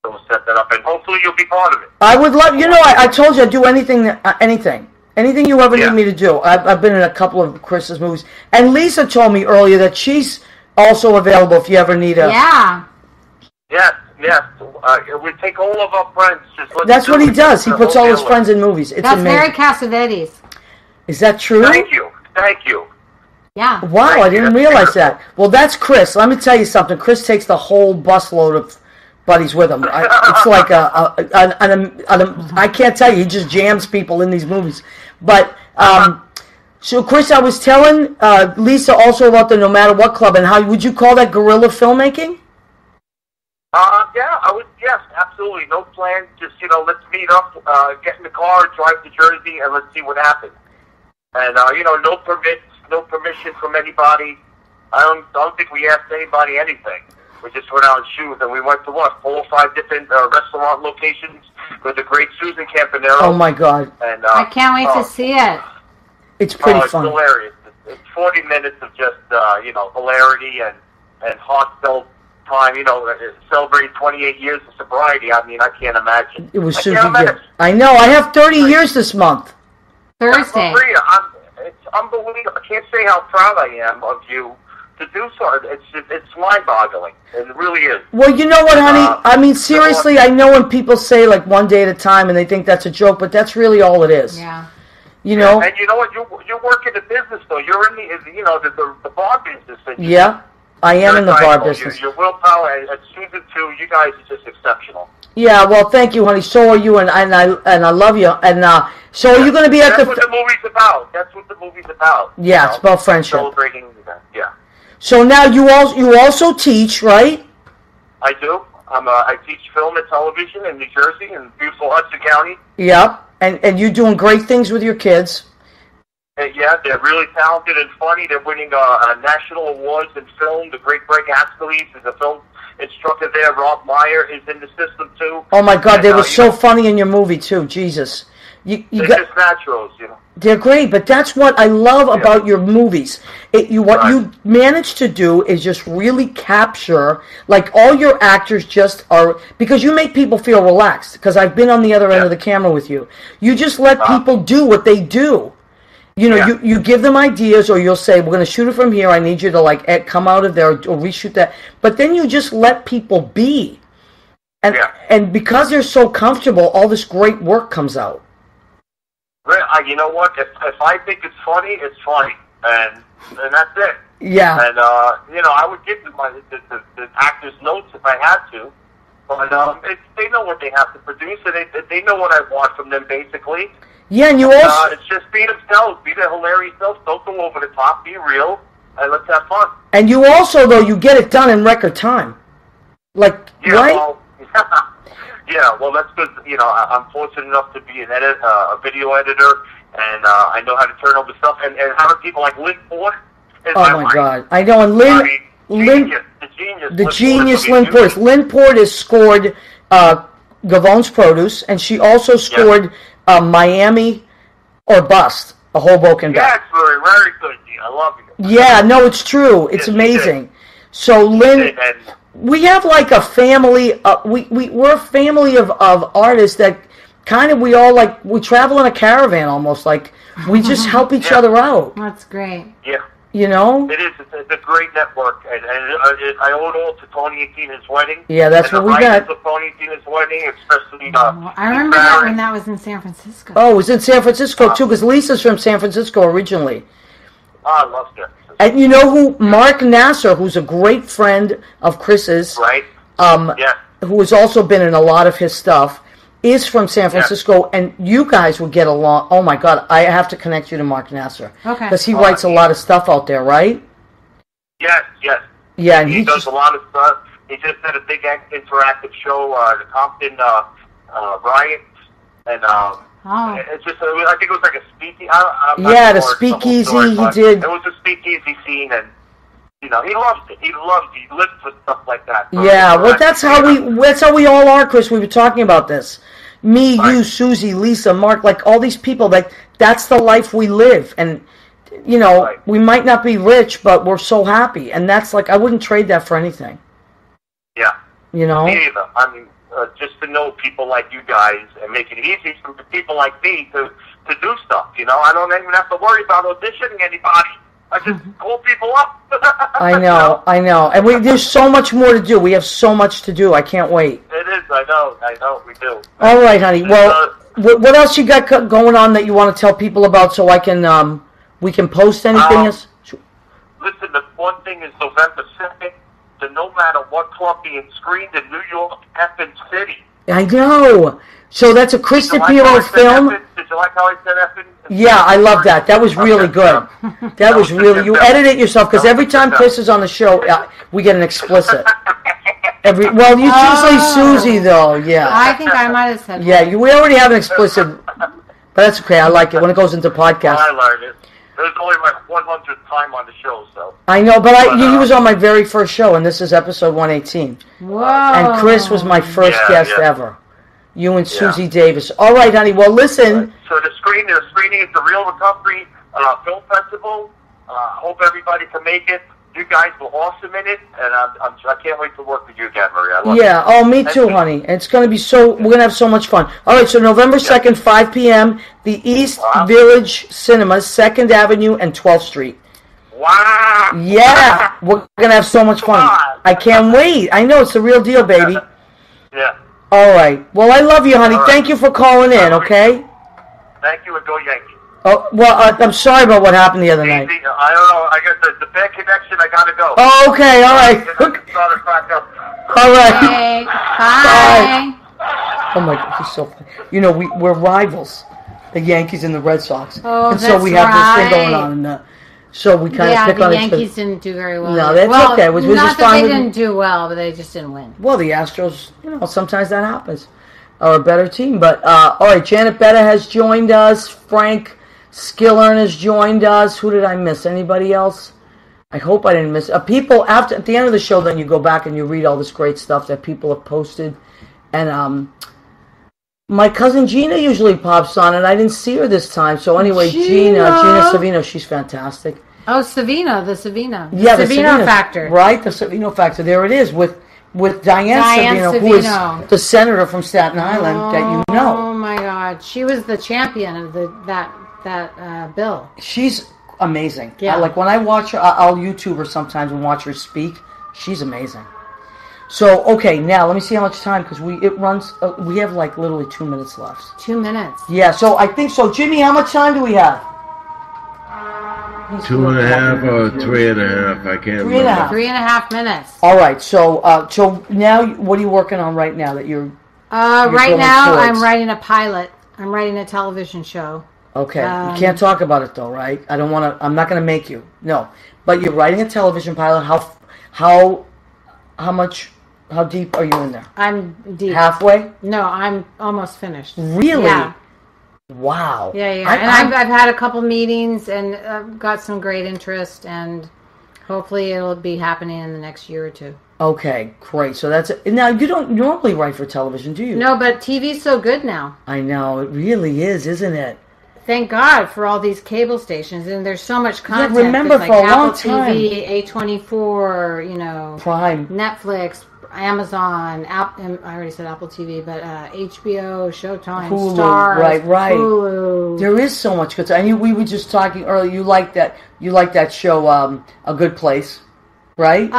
So we'll set that up, and hopefully you'll be part of it. I would love, I told you I'd do anything you ever need me to do. I've been in a couple of Chris's movies. And Lisa told me earlier that she's also available if you ever need a... Yeah. Yes. We take all of our friends. That's what he does. He puts all his friends in movies. It's That's amazing. very Cassavetes. Is that true? Thank you. Yeah. Wow, I didn't realize that. Well, that's Chris. Let me tell you something. Chris takes the whole busload of buddies with him. It's like I can't tell you. He just jams people in these movies. But so, Chris, I was telling Lisa also about the No Matter What Club, and how would you call that guerrilla filmmaking? Yeah, I would. Yes, absolutely. No plans. Just let's meet up, get in the car, drive to Jersey, and let's see what happens. And no permits, no permission from anybody. I don't think we asked anybody anything. We just went out and shoot, and we went to 4 or 5 different restaurant locations with the great Susan Campanero. Oh my God! And I can't wait to see it. It's pretty fun. It's hilarious. It's 40 minutes of just hilarity and heartfelt time. Celebrating 28 years of sobriety. I mean, I can't imagine. It was super good. I know. I have 30 years this month. Thursday. It's unbelievable. I can't say how proud I am of you to do so. It's mind-boggling. It really is. Well, you know what, honey? I mean, seriously, I know when people say like one day at a time and they think that's a joke, but that's really all it is. Yeah. You know. And you know what? You work in the business, though. You're in the bar business. Yeah, I am in the bar business. Your willpower at season 2, you guys are just exceptional. Yeah, well, thank you, honey. So are you, and I love you. And so are you going to be at That's what the movie's about. That's what the movie's about. Yeah, it's about friendship. Celebrating, yeah. So now you also teach, right? I do. I teach film and television in New Jersey, in beautiful Hudson County. Yep, and you're doing great things with your kids. Yeah, they're really talented and funny. They're winning national awards in film. The great Greg Askeles is a film instructor there. Rob Meyer is in the system, too. Oh, my God, they were so funny in your movie, too. Jesus. They're just naturals, They're great, but that's what I love about your movies. What you manage to do is just really capture, like all your actors just are, because you make people feel relaxed, because I've been on the other end of the camera with you. You just let people do what they do. You know, you give them ideas, or you'll say, we're going to shoot it from here. I need you to, like, come out of there or reshoot that. But then you just let people be. And because they're so comfortable, all this great work comes out. You know what? If I think it's funny, it's funny. And that's it. Yeah. And, you know, I would give them the actors' notes if I had to. But they know what they have to produce, and they know what I want from them, basically. Yeah, and you also... it's just be themselves. Be the hilarious self. Don't go over the top. Be real, and let's have fun. And you also, though, you get it done in record time. Like, right? Well, well, that's good. You know, I'm fortunate enough to be a video editor, and I know how to turn over stuff. And having people like Lynn Ford is my God. I know, and the genius Lynn Portis. Lynn Portis scored Gavon's Produce, and she also scored Miami or Bust, a Hoboken Bell. Yeah, it's very, very good. I love it. Yeah, no, it's true. It's amazing. So, Lynn, we have like a family. We're a family of artists that kind of we travel in a caravan almost. Like we just help each other out. That's great. Yeah. You know? It is. It's a great network, and I owe it all to Tony and Tina's wedding. Yeah, that's what we got. To Tony and Tina's wedding, especially. I remember that when that was in San Francisco. Oh, it was in San Francisco too, because Lisa's from San Francisco originally. Oh, I love San Francisco. And you know who? Mark Nasser, who's a great friend of Chris's, right? Who has also been in a lot of his stuff, is from San Francisco, and you guys would get along. Oh my God, I have to connect you to Mark Nasser. Okay. Because he writes a lot of stuff out there, right? Yes. Yeah, and he does a lot of stuff. He just had a big interactive show, the Compton Riots, and it's just, I think it was like a speakeasy. The speakeasy he did. It was a speakeasy scene, and you know, he loves it. He lives for stuff like that. So well, that's how we all are, Chris. We were talking about this. Me, you, Susie, Lisa, Mark, like all these people, like that's the life we live. And, you know, we might not be rich, but we're so happy. And that's like, I wouldn't trade that for anything. Yeah. You know? Me either. I mean, just to know people like you guys and make it easy for people like me to do stuff, you know? I don't even have to worry about auditioning anybody. I just call people up. I know. And there's so much more to do. We have so much to do. I can't wait. It is. I know. We do. All right, honey. Well, what else you got going on that you want to tell people about so I can we can post anything? Listen, the one thing is November 2nd, so no matter what club being screened in New York, effing City. I know. So that's a Chris DePiro film. Did you like how I said effing? Yeah, I love that. That was really good. That was really... You edit it yourself, because every time Chris is on the show, we get an explicit. Well, you usually Susie, though, yeah. I think I might have said that. We already have an explicit, but that's okay. I like it when it goes into podcast. I learned it. It was only my 100th time on the show, so... I know, but he was on my very first show, and this is episode 118. Whoa. And Chris was my first guest ever. You and Susie Davis. All right, honey. Well, listen. So the screening is the Real Recovery Film Festival. Hope everybody can make it. You guys were awesome in it, and I can't wait to work with you again, Maria. I love you. Oh, me too, honey. It's going to be we're going to have so much fun. All right, so November 2nd, 5 p.m., the East Village Cinemas, 2nd Avenue and 12th Street. Wow. Yeah. We're going to have so much fun. I can't wait. I know, it's the real deal, baby. Yeah. All right. Well, I love you, honey. Thank you for calling in, okay? Thank you, and go Yankees. Oh, well, I'm sorry about what happened the other night. I don't know. I got the bad connection. I got to go. Oh, okay. All right. All right. Okay. Bye. Oh, my God. He's so funny. You know, we're rivals, the Yankees and the Red Sox. Oh, and so we have this thing going on. So we kind of pick on the Yankees didn't do very well. No, that's okay. Not just that they didn't do well, but they just didn't win. Well, the Astros, sometimes that happens. Are a better team. But, all right, Janet Betta has joined us. Frank Skillern has joined us. Who did I miss? Anybody else? I hope I didn't miss. People, at the end of the show, then you go back and you read all this great stuff that people have posted. And my cousin Gina usually pops on, and I didn't see her this time. So anyway, Gina Savino, she's fantastic. Oh, Savino, the Savino. Yeah, the Savino Factor. Right, the Savino Factor. There it is, with Diane Savino, who is the senator from Staten Island that you know. Oh, my God. She was the champion of that bill. She's amazing. Yeah. Like when I watch her, I'll YouTube her sometimes and watch her speak. She's amazing. So, okay, now let me see how much time, because we have like literally 2 minutes left. 2 minutes. Yeah, so I think so. Jimmy, how much time do we have? 2.5 or 3.5, I can't remember. 3.5 minutes. All right, so now what are you working on right now that you're right now towards? I'm writing a pilot. I'm writing a television show. Okay, you can't talk about it though, right? I'm not going to make you. No, but you're writing a television pilot. How deep are you in there? I'm deep. Halfway? No, I'm almost finished. Really? Yeah. Wow. Yeah. I've had a couple meetings and got some great interest, and hopefully it'll be happening in the next year or two. Okay, great. So that's it. Now, you don't normally write for television, do you? No, but TV's so good now. I know. It really is, isn't it? Thank God for all these cable stations, and there's so much content. Yeah, remember, like for a Apple long time. TV, A24, Prime, Netflix, Amazon, I already said Apple TV, but HBO, Showtime, Hulu, Stars, right. Hulu. There is so much good stuff. And we were just talking earlier. You like that show, A Good Place, right?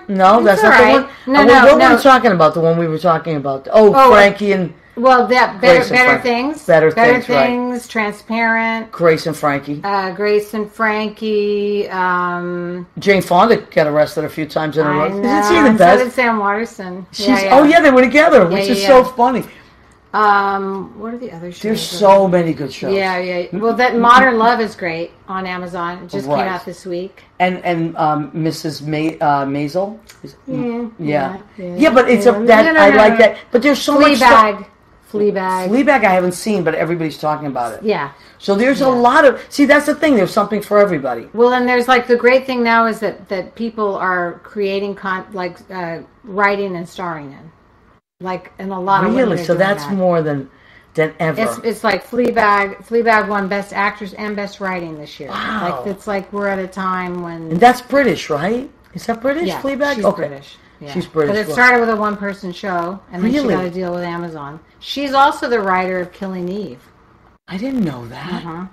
No, that's not right. the one. No, what were we talking about? The one we were talking about. Frankie and. Well, that better things, better things, right. Transparent. Grace and Frankie. Grace and Frankie. Jane Fonda got arrested a few times in a row. Isn't she the and best? So did Sam Waterston. Oh yeah, they were together, which is so funny. What are the other shows? There's so many good shows. Yeah. Well, that Modern Love is great on Amazon. It just came out this week. And Mrs. Maisel. Yeah, but it's I like that. But there's so much stuff. Fleabag I haven't seen, but everybody's talking about it. Yeah. So there's a lot of... See, that's the thing. There's something for everybody. Well, and there's the great thing now is that people are creating, writing and starring in. And a lot of women are so doing that's that. more than ever. It's like Fleabag won Best Actress and Best Writing this year. Wow. It's we're at a time when... And that's British, right? Is that British, yeah, Fleabag? She's British. Yeah. She's British. But it started with a one-person show, and then she got to deal with Amazon. She's also the writer of Killing Eve. I didn't know that.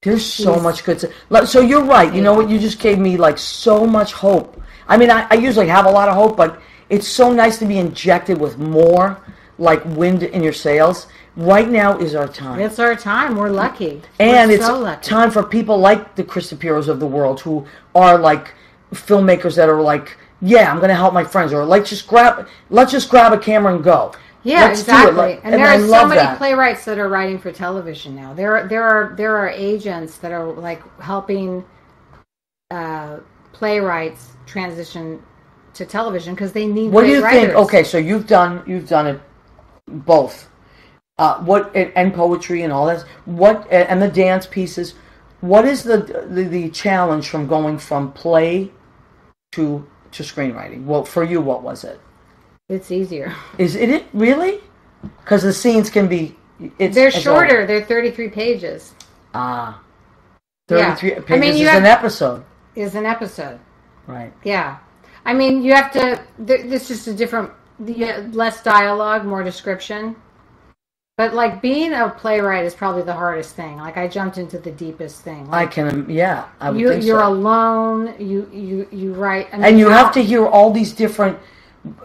There's so much good stuff. So you're right. You know what? You just gave me so much hope. I mean, I usually have a lot of hope, but it's so nice to be injected with more wind in your sails. Right now is our time. It's our time. We're lucky. And it's so lucky. Time for people like the Krista Piros of the world who are filmmakers that are I'm going to help my friends, or let's just grab a camera and go. Yeah, let's exactly. Do it. And there are so many playwrights that are writing for television now. There are agents that are helping playwrights transition to television because they need. What do you writers. think? Okay, so you've done it both. And poetry and all that. And the dance pieces. What is the challenge from going from play to screenwriting? Well, for you, what was it? It's easier. Is it really? Because the scenes can be... They're shorter. They're 33 pages. 33 pages is an episode. Is an episode. Right. Yeah. I mean, you have to... This is a different... less dialogue, more description. But being a playwright is probably the hardest thing. I jumped into the deepest thing. I would think so. You're alone. You write, and you have to hear all these different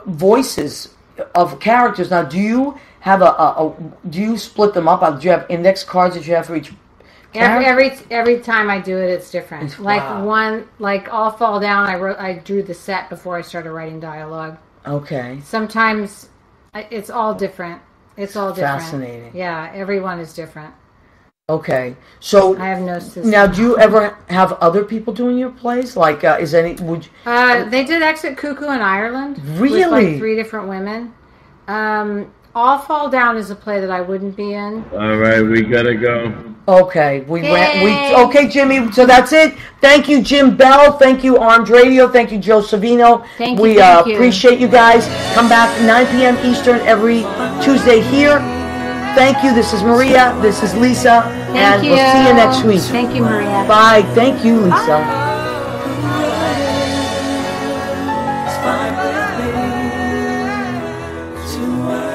voices of characters. Now, do you have do you split them up? Do you have index cards that you have for each character? Every time I do it, it's different. Wow. All Fall Down. I drew the set before I started writing dialogue. Okay. Sometimes it's all different. It's all different. Fascinating. Yeah, everyone is different. Okay, so I have no system. Now, do you ever have other people doing your plays? Is any? Would you, they did Exit Cuckoo in Ireland. Really? With 3 different women. All Fall Down is a play that I wouldn't be in. All right, we gotta go. Okay, okay, Jimmy. So that's it. Thank you, Jim Bell. Thank you, Armed Radio. Thank you, Joe Savino. Thank you. We appreciate you guys. Come back 9 p.m. Eastern every Tuesday here. Thank you. This is Maria. This is Lisa. Thank you. We'll see you next week. Thank you, Maria. Bye. Thank you, Lisa. It's fine with me to